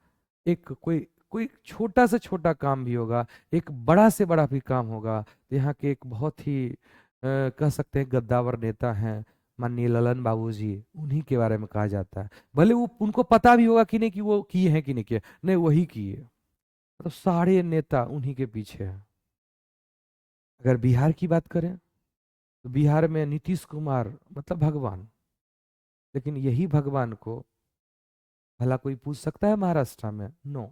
Speaker 1: एक कोई कोई छोटा से छोटा काम भी होगा, एक बड़ा से बड़ा भी काम होगा। तो यहाँ के एक बहुत ही कह सकते हैं गद्दावर नेता हैं माननीय ललन बाबू जी, उन्हीं के बारे में कहा जाता है। भले वो उनको पता भी होगा कि नहीं कि वो किए हैं कि नहीं किए, नहीं वही किए। तो सारे नेता उन्हीं के पीछे हैं। अगर बिहार की बात करें तो बिहार में नीतीश कुमार मतलब भगवान, लेकिन यही भगवान को भला कोई पूछ सकता है महाराष्ट्र में? नो।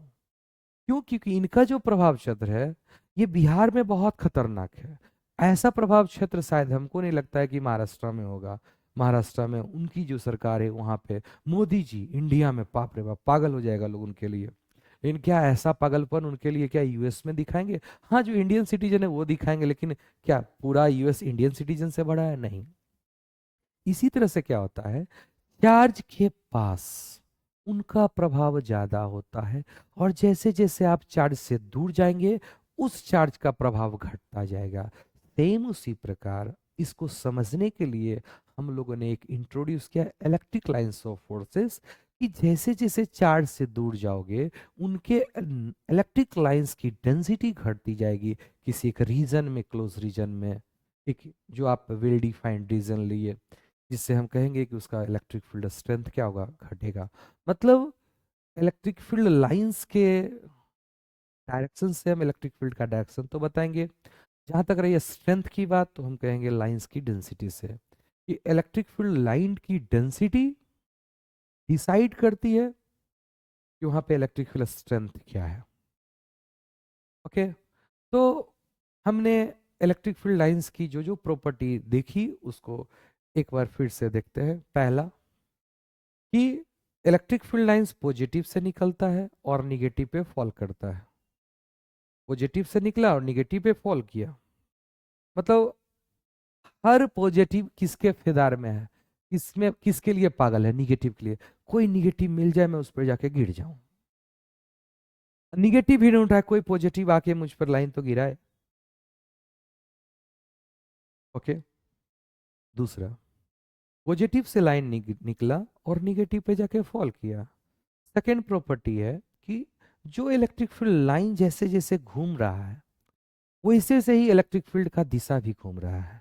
Speaker 1: क्यों? क्योंकि इनका जो प्रभाव क्षेत्र है ये बिहार में बहुत खतरनाक है। ऐसा प्रभाव क्षेत्र शायद हमको नहीं लगता है कि महाराष्ट्र में होगा। महाराष्ट्र में उनकी जो सरकार है वहां पे मोदी जी इंडिया में, बाप रे बाप, पागल हो जाएगा लोग उनके लिए। लेकिन क्या ऐसा पागलपन उनके लिए क्या यूएस में दिखाएंगे? हाँ, जो इंडियन सिटीजन है वो दिखाएंगे, लेकिन क्या पूरा यूएस इंडियन सिटीजन से बड़ा है? नहीं। इसी तरह से क्या होता है, चार्ज के पास उनका प्रभाव ज्यादा होता है, और जैसे जैसे आप चार्ज से दूर जाएंगे उस चार्ज का प्रभाव घटता जाएगा। सेम उसी प्रकार इसको समझने के लिए हम लोगों ने एक इंट्रोड्यूस किया इलेक्ट्रिक लाइंस ऑफ फोर्सेस, कि जैसे जैसे चार्ज से दूर जाओगे उनके इलेक्ट्रिक लाइंस की डेंसिटी घटती जाएगी किसी एक रीजन में, क्लोज रीजन में, एक जो आप वेल डिफाइंड रीजन लिए, जिससे हम कहेंगे कि उसका इलेक्ट्रिक फील्ड स्ट्रेंथ क्या होगा, घटेगा। मतलब इलेक्ट्रिक फील्ड लाइंस के डायरेक्शन से हम इलेक्ट्रिक फील्ड का डायरेक्शन तो बताएंगे। जहां तक रही स्ट्रेंथ की बात तो हम कहेंगे लाइंस की डेंसिटी से, कि इलेक्ट्रिक फील्ड लाइन की डेंसिटी डिसाइड करती है कि वहां पे इलेक्ट्रिक फील्ड स्ट्रेंथ क्या है। ओके, तो हमने इलेक्ट्रिक फील्ड लाइंस की जो जो प्रॉपर्टी देखी उसको एक बार फिर से देखते हैं। पहला कि इलेक्ट्रिक फील्ड लाइंस पॉजिटिव से निकलता है और निगेटिव पे फॉल करता है। पॉजिटिव से निकला और निगेटिव पे फॉल किया, मतलब हर पॉजिटिव किसके फेदार में है, किसमें, किसके लिए पागल है, निगेटिव के लिए। कोई निगेटिव मिल जाए मैं उस पर जाके गिर जाऊं, निगेटिव ही नहीं उठाए, कोई पॉजिटिव आके मुझ पर लाइन तो गिराए। ओके, दूसरा पॉजिटिव से लाइन निकला और निगेटिव पे जाके फॉल किया। सेकेंड प्रॉपर्टी है कि जो इलेक्ट्रिक फील्ड लाइन जैसे जैसे घूम रहा है वैसे से ही इलेक्ट्रिक फील्ड का दिशा भी घूम रहा है।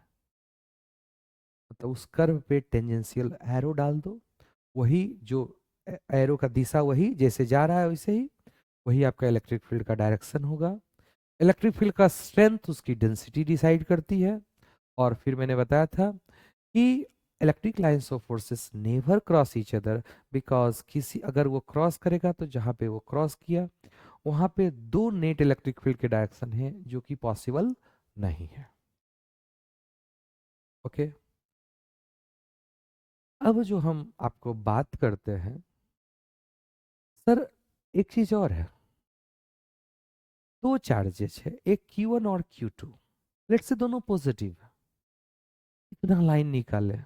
Speaker 1: मतलब उस कर्व पे टेंजेंशियल एरो डाल दो, वही जो एरो का दिशा वही जैसे जा रहा है वैसे ही वही आपका इलेक्ट्रिक फील्ड का डायरेक्शन होगा। इलेक्ट्रिक फील्ड का स्ट्रेंथ उसकी डेंसिटी डिसाइड करती है। और फिर मैंने बताया था कि electric lines of forces never cross each other, because किसी अगर वो क्रॉस करेगा तो जहां पे वो क्रॉस किया वहां पे दो नेट इलेक्ट्रिक फील्ड के डायरेक्शन है जो कि पॉसिबल नहीं है। ओके, अब जो हम आपको बात करते हैं सर, एक चीज और है। दो चार्जेस है, एक Q1 और Q2, लेट्स से दोनों पॉजिटिव है, इतना लाइन निकाले।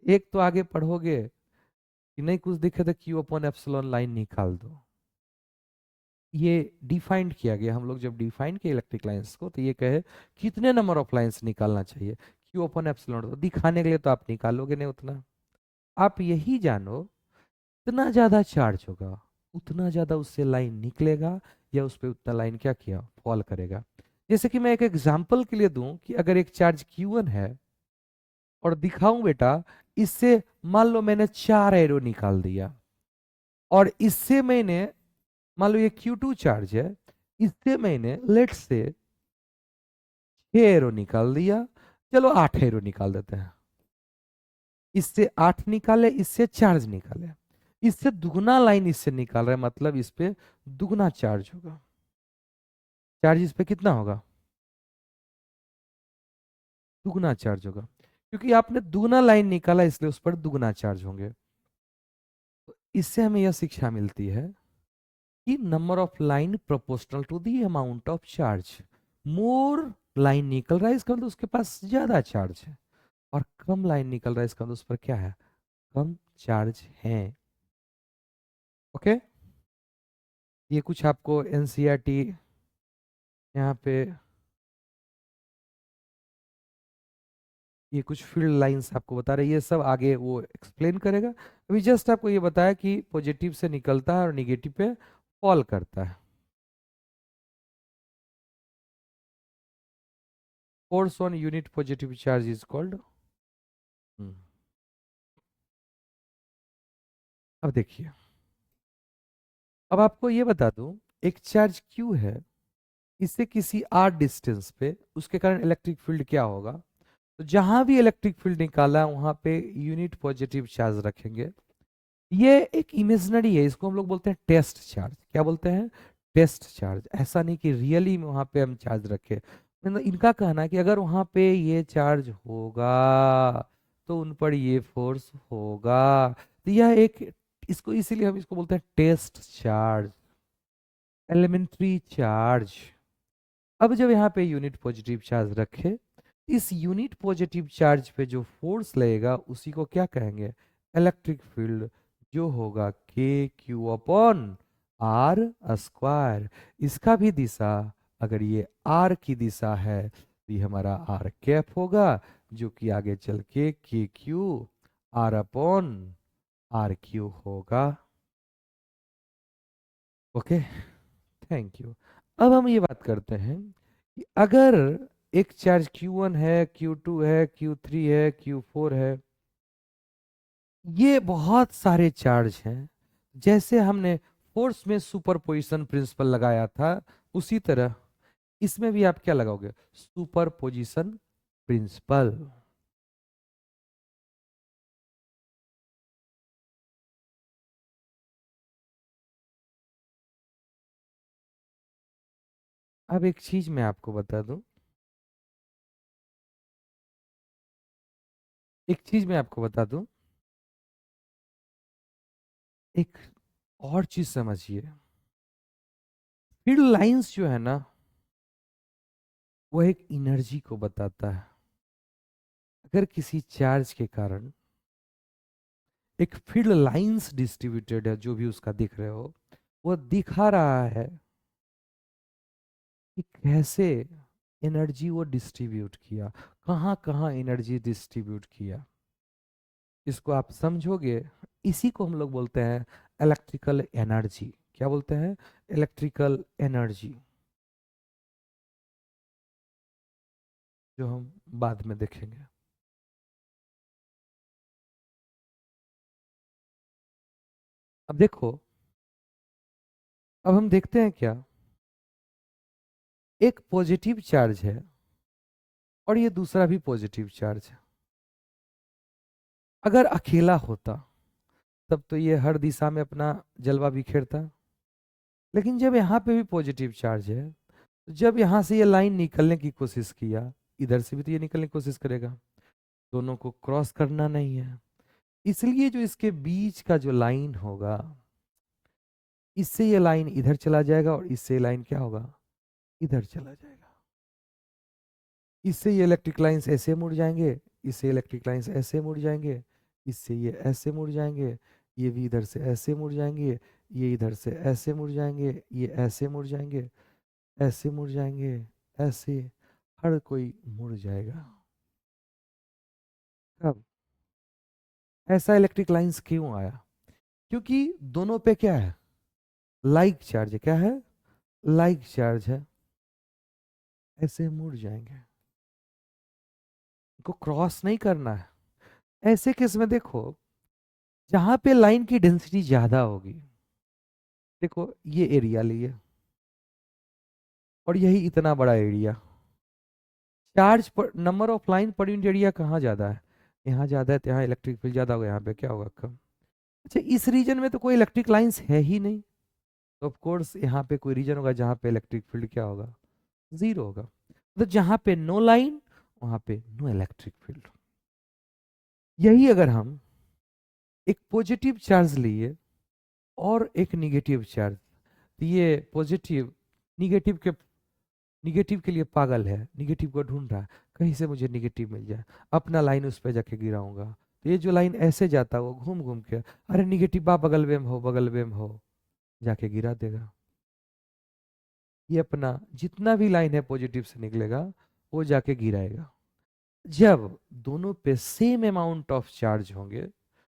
Speaker 1: एक तो आगे पढ़ोगे कि नहीं कुछ दिखे तो Q/ε लाइन निकाल दो। ये डिफाइंड किया गया, हम लोग जब डिफाइन किए इलेक्ट्रिक लाइंस को तो ये कहे कितने नंबर ऑफ लाइंस निकालना चाहिए, Q/ε। तो दिखाने के लिए तो आप निकालोगे नहीं उतना, आप यही जानो इतना ज्यादा चार्ज होगा उतना ज्यादा उससे लाइन निकलेगा, या उस पर उतना लाइन क्या किया, फॉल करेगा। जैसे कि मैं एक एग्जांपल के लिए दूं कि अगर एक चार्ज Q1 है और दिखाऊं बेटा, इससे मान लो मैंने 4 एरो निकाल दिया, और इससे मैंने मान लो ये Q2 चार्ज है, इससे मैंने लेट्स से 6 एरो निकाल दिया। चलो 8 एरो निकाल देते हैं। इससे 8 निकाले, इससे चार्ज निकाले, इससे दुगना लाइन इससे निकाल रहे हैं, मतलब इस पे दुगना चार्ज होगा। चार्ज इस पे कितना होगा? दुगना चार्ज होगा, क्योंकि आपने दुगना लाइन निकाला इसलिए उस पर दुगना चार्ज होंगे। तो इससे हमें यह शिक्षा मिलती है कि number of line proportional to the amount of charge. More line निकल रहा है इसका मतलब उसके पास ज्यादा चार्ज है, और कम लाइन निकल रहा है इसका मतलब उस पर क्या है? कम चार्ज है। ओके, ये कुछ आपको एनसीईआरटी यहाँ पे, ये कुछ फील्ड लाइंस आपको बता रहे हैं, ये सब आगे वो एक्सप्लेन करेगा। अभी जस्ट आपको ये बताया कि पॉजिटिव से निकलता है और निगेटिव पे फॉल करता है। Force on unit positive charge is called. अब देखिए, अब आपको ये बता दूं, एक चार्ज क्यू है, इससे किसी आर डिस्टेंस पे उसके कारण इलेक्ट्रिक फील्ड क्या होगा? तो जहां भी इलेक्ट्रिक फील्ड निकाला है वहां पे यूनिट पॉजिटिव चार्ज रखेंगे। ये एक इमेजिनरी है, इसको हम लोग बोलते हैं टेस्ट चार्ज। क्या बोलते हैं? Test charge. ऐसा नहीं कि रियली में वहां पे हम चार्ज रखें। मतलब इनका कहना है कि अगर वहां पे ये चार्ज होगा तो उन पर ये फोर्स होगा। तो यह एक, इसको इसीलिए हम इसको बोलते हैं टेस्ट चार्ज, एलिमेंट्री चार्ज। अब जब यहाँ पे यूनिट पॉजिटिव चार्ज रखे, इस यूनिट पॉजिटिव चार्ज पे जो फोर्स लगेगा उसी को क्या कहेंगे? इलेक्ट्रिक फील्ड, जो होगा के क्यू अपॉन आर स्क्वायर। इसका भी दिशा, अगर ये आर की दिशा है तो ये हमारा आर कैप होगा, जो कि आगे चल के q r upon r cube होगा। Okay, thank you. अब हम ये बात करते हैं कि अगर एक चार्ज Q1 है, Q2 है, Q3 है, Q4 है, ये बहुत सारे चार्ज हैं। जैसे हमने फोर्स में सुपरपोजिशन प्रिंसिपल लगाया था, उसी तरह इसमें भी आप क्या लगाओगे? Superposition principle. अब एक चीज मैं आपको बता दूं, एक चीज मैं आपको बता दूं, एक और चीज समझिए। फील्ड लाइंस जो है ना, वो एक एनर्जी को बताता है। अगर किसी चार्ज के कारण एक फील्ड लाइंस डिस्ट्रीब्यूटेड है, जो भी उसका दिख रहे हो, वो दिखा रहा है कि कैसे एनर्जी वो डिस्ट्रीब्यूट किया, कहाँ कहाँ एनर्जी डिस्ट्रीब्यूट किया। इसको आप समझोगे, इसी को हम लोग बोलते हैं इलेक्ट्रिकल एनर्जी। क्या बोलते हैं? इलेक्ट्रिकल एनर्जी, जो हम बाद में देखेंगे। अब देखो, अब हम देखते हैं क्या, एक पॉजिटिव चार्ज है और ये दूसरा भी पॉजिटिव चार्ज है। अगर अकेला होता तब तो ये हर दिशा में अपना जलवा बिखेरता, लेकिन जब यहाँ पे भी पॉजिटिव चार्ज है, तो जब यहाँ से ये लाइन निकलने की कोशिश किया, इधर से भी तो ये निकलने की कोशिश करेगा। दोनों को क्रॉस करना नहीं है, इसलिए जो इसके बीच का जो लाइन होगा, इससे ये लाइन इधर चला जाएगा और इससे लाइन क्या होगा? इधर चला जाएगा। इससे ये इलेक्ट्रिक लाइंस ऐसे मुड़ जाएंगे, इससे इलेक्ट्रिक लाइंस ऐसे मुड़ जाएंगे, इससे ये ऐसे मुड़ जाएंगे, ये भी इधर से ऐसे मुड़ जाएंगे, ये इधर से ऐसे मुड़ जाएंगे, ये ऐसे मुड़ जाएंगे, ऐसे मुड़ जाएंगे, ऐसे, हर कोई मुड़ जाएगा। अब ऐसा इलेक्ट्रिक लाइंस क्यों आया? क्योंकि दोनों पे क्या है? लाइक चार्ज है। क्या है? लाइक चार्ज है। ऐसे मुड़ जाएंगे, इनको क्रॉस नहीं करना है। ऐसे केस में देखो, जहां पे लाइन की डेंसिटी ज्यादा होगी, देखो ये एरिया लिए, और यही इतना बड़ा एरिया, चार्ज पर number of line per unit area कहाँ ज़्यादा है? यहाँ ज़्यादा है तो यहाँ इलेक्ट्रिक फील्ड ज़्यादा होगा, यहाँ पे क्या होगा? कम। अच्छा, इस रीजन में तो कोई इलेक्ट्रिक लाइंस है ही नहीं, तो ऑफ कोर्स यहाँ पे कोई रीजन होगा जहाँ पे इलेक्ट्रिक फील्ड क्या होगा? जीरो होगा। तो जहाँ पे नो लाइन वहाँ पे नो इलेक्ट्रिक फील्ड। यही अगर हम एक पॉजिटिव चार्ज लिए और एक निगेटिव चार्ज, तो ये पॉजिटिव निगेटिव के लिए पागल है, निगेटिव को ढूंढ रहा है, कहीं से मुझे निगेटिव मिल जाए, अपना लाइन उस पर जाके गिराऊंगा, तो ये जो लाइन ऐसे जाता है वो घूम घूम के, अरे निगेटिव बा बगल में हो, बगल में हो, जाके गिरा देगा। ये अपना जितना भी लाइन है पॉजिटिव से निकलेगा वो जाके गिराएगा। जब दोनों पे सेम अमाउंट ऑफ चार्ज होंगे,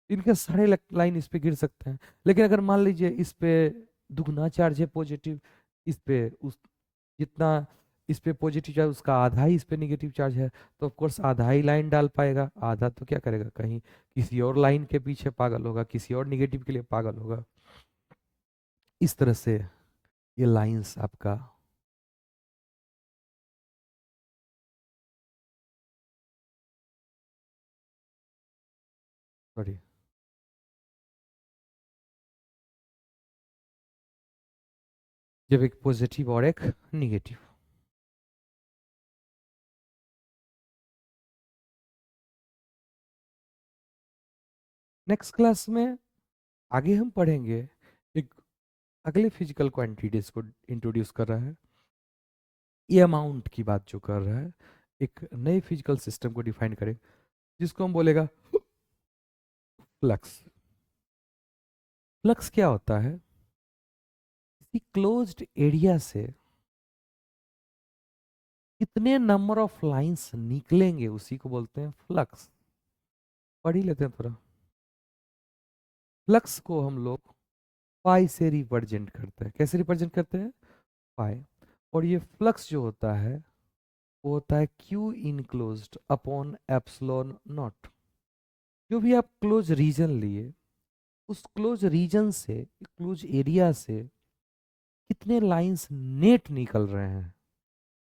Speaker 1: इनके सारे लाइन इस पे गिर सकते हैं, लेकिन अगर मान लीजिए इस पे दुगना चार्ज है पॉजिटिव, इस पे उस जितना इस पे पॉजिटिव चार्ज उसका आधा ही इस पे निगेटिव चार्ज है, तो ऑफ कोर्स आधा ही लाइन डाल पाएगा, आधा तो क्या करेगा, कहीं किसी और लाइन के पीछे पागल होगा, किसी और निगेटिव के लिए पागल होगा। इस तरह से ये लाइंस आपका सॉरी जब एक पॉजिटिव और एक निगेटिव। नेक्स्ट क्लास में आगे हम पढ़ेंगे, एक अगले फिजिकल क्वांटिटीज को इंट्रोड्यूस कर रहा है, ये अमाउंट की बात जो कर रहा है, एक नए फिजिकल सिस्टम को डिफाइन करें जिसको हम बोलेगा फ्लक्स। फ्लक्स क्या होता है? किसी क्लोज्ड एरिया से कितने नंबर ऑफ लाइंस निकलेंगे उसी को बोलते हैं फ्लक्स। पढ़ ही लेते हैं थोड़ा। फ्लक्स को हम लोग पाई से रिप्रेजेंट करते हैं। कैसे रिप्रेजेंट करते हैं? पाई। और ये फ्लक्स जो होता है वो होता है Q enclosed upon epsilon not. जो भी आप क्लोज रीजन लिए, उस क्लोज रीजन से, क्लोज एरिया से कितने लाइंस नेट निकल रहे हैं।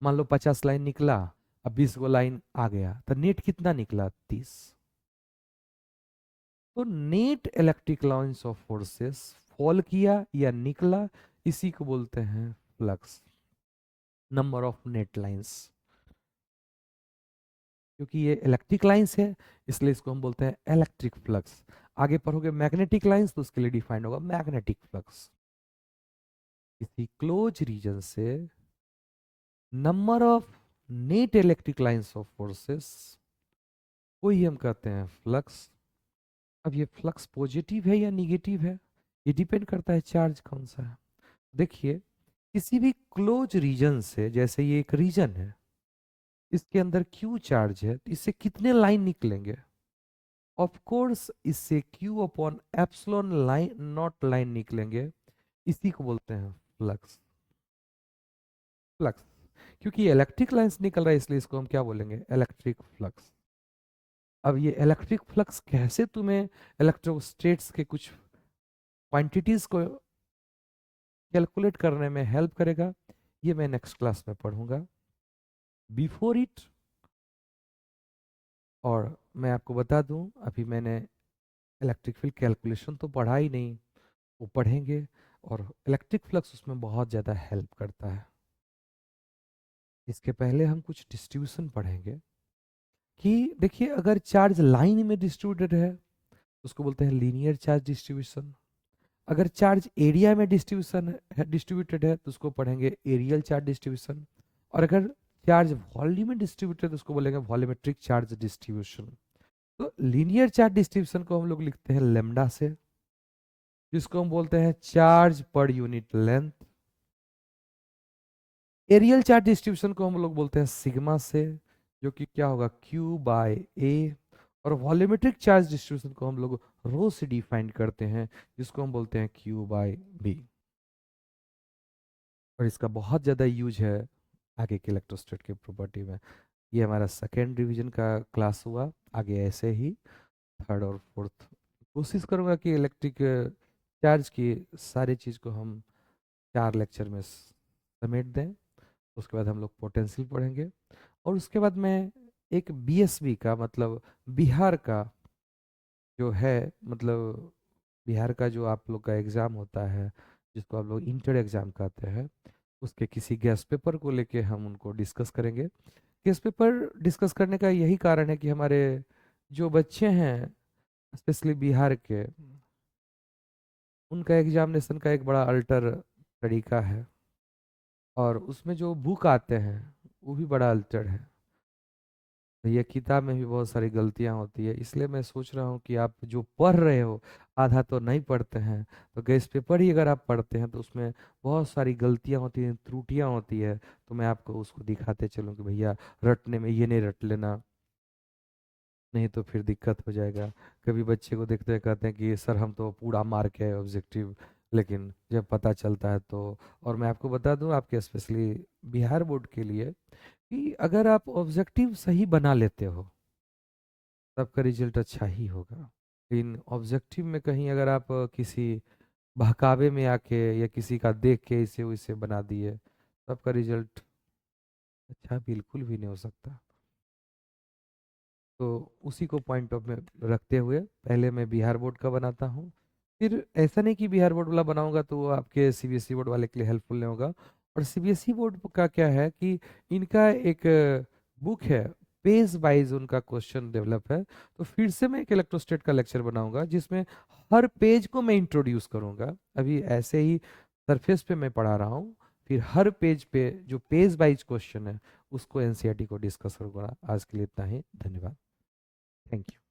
Speaker 1: मान लो 50 लाइन निकला, अब 20 गो लाइन आ गया, तो नेट कितना निकला? 30। तो net electric lines of forces fall किया या निकला, इसी को बोलते हैं flux, number of net lines. क्योंकि ये इलेक्ट्रिक लाइंस है इसलिए इसको हम बोलते हैं इलेक्ट्रिक फ्लक्स। आगे पढ़ोगे मैग्नेटिक लाइंस तो उसके लिए डिफाइंड होगा मैग्नेटिक फ्लक्स। किसी क्लोज रीजन से number of net electric lines of forces को ही हम कहते हैं फ्लक्स। अब ये फ्लक्स पॉजिटिव है या निगेटिव है, ये डिपेंड करता है चार्ज कौन सा है। देखिए, किसी भी क्लोज रीजन से, जैसे ये एक रीजन है, इसके अंदर क्यू चार्ज है, तो इससे कितने लाइन निकलेंगे? ऑफ कोर्स इससे Q upon epsilon line not line निकलेंगे, इसी को बोलते हैं फ्लक्स। फ्लक्स, क्योंकि ये इलेक्ट्रिक लाइंस निकल रहा है इसलिए इसको हम क्या बोलेंगे? Electric flux. अब ये इलेक्ट्रिक फ्लक्स कैसे तुम्हें इलेक्ट्रोस्टेट्स के कुछ क्वांटिटीज को कैलकुलेट करने में हेल्प करेगा, ये मैं नेक्स्ट क्लास में पढ़ूंगा। बिफोर इट, और मैं आपको बता दूं, अभी मैंने इलेक्ट्रिक फील्ड कैलकुलेशन तो पढ़ा ही नहीं, वो पढ़ेंगे, और इलेक्ट्रिक फ्लक्स उसमें बहुत ज़्यादा हेल्प करता है। इसके पहले हम कुछ डिस्ट्रीब्यूशन पढ़ेंगे कि देखिए, अगर चार्ज लाइन में डिस्ट्रीब्यूटेड है तो उसको बोलते हैं लीनियर चार्ज डिस्ट्रीब्यूशन। अगर चार्ज एरिया में डिस्ट्रीब्यूटेड है तो उसको पढ़ेंगे एरियल चार्ज डिस्ट्रीब्यूशन। और अगर चार्ज वॉल्यूम में डिस्ट्रीब्यूटेड है तो उसको बोलेंगे वॉल्यूमेट्रिक चार्ज डिस्ट्रीब्यूशन। तो लीनियर चार्ज डिस्ट्रीब्यूशन को हम लोग लिखते हैं लेमडा से, जिसको हम बोलते हैं charge per unit length. Areal charge distribution को हम लोग बोलते हैं सिग्मा से, जो कि क्या होगा? क्यू बाय ए। और वॉल्यूमेट्रिक चार्ज डिस्ट्रीब्यूशन को हम लोग रो से डिफाइन करते हैं, जिसको हम बोलते हैं क्यू बाय बी। और इसका बहुत ज़्यादा यूज है आगे के इलेक्ट्रोस्टैट के प्रॉपर्टी में। ये हमारा सेकेंड रिवीजन का क्लास हुआ। आगे ऐसे ही थर्ड और फोर्थ कोशिश करूँगा कि इलेक्ट्रिक चार्ज की सारी चीज़ को हम 4 लेक्चर में समेट दें। उसके बाद हम लोग पोटेंशियल पढ़ेंगे, और उसके बाद मैं एक बीएसबी का मतलब बिहार का जो है मतलब बिहार का जो आप लोग का एग्ज़ाम होता है जिसको आप लोग इंटर एग्ज़ाम कहते हैं, उसके किसी गेस्ट पेपर को लेके हम उनको डिस्कस करेंगे। गेस्ट पेपर डिस्कस करने का यही कारण है कि हमारे जो बच्चे हैं स्पेशली बिहार के, उनका एग्जामिनेशन का एक बड़ा अल्टर तरीका है और उसमें जो बुक आते हैं वो भी बड़ा अल्टर है। ये किताब में भी बहुत सारी गलतियां होती है, इसलिए मैं सोच रहा हूँ कि आप जो पढ़ रहे हो आधा तो नहीं पढ़ते हैं, तो गेस्ट पेपर ही अगर आप पढ़ते हैं तो उसमें बहुत सारी गलतियां होती हैं, त्रुटियां होती है, तो मैं आपको उसको दिखाते चलूँ कि भैया रटने में ये नहीं रट लेना, नहीं तो फिर दिक्कत हो जाएगा। कभी बच्चे को देखते हैं कहते हैं कि सर हम तो पूरा मार के ऑब्जेक्टिव, लेकिन जब पता चलता है तो। और मैं आपको बता दूं आपके स्पेशली बिहार बोर्ड के लिए कि अगर आप ऑब्जेक्टिव सही बना लेते हो तो आपका रिजल्ट अच्छा ही होगा। लेकिन ऑब्जेक्टिव में कहीं अगर आप किसी बहकावे में आके या किसी का देख के इसे वैसे बना दिए तो आपका रिजल्ट अच्छा बिल्कुल भी नहीं हो सकता। तो उसी को पॉइंट ऑफ में रखते हुए पहले मैं बिहार बोर्ड का बनाता हूँ। फिर ऐसा नहीं कि बिहार बोर्ड वाला बनाऊंगा तो वो आपके सीबीएसई बोर्ड वाले के लिए हेल्पफुल नहीं होगा। और सीबीएसई बोर्ड का क्या है कि इनका एक बुक है, पेज वाइज उनका क्वेश्चन डेवलप है। तो फिर से मैं एक इलेक्ट्रोस्टेट का लेक्चर बनाऊंगा जिसमें हर पेज को मैं इंट्रोड्यूस करूंगा। अभी ऐसे ही सरफेस पे मैं पढ़ा रहा हूँ, फिर हर पेज पे जो पेज वाइज क्वेश्चन है उसको एनसीईआरटी को डिस्कस करूंगा। आज के लिए इतना ही, धन्यवाद, थैंक यू।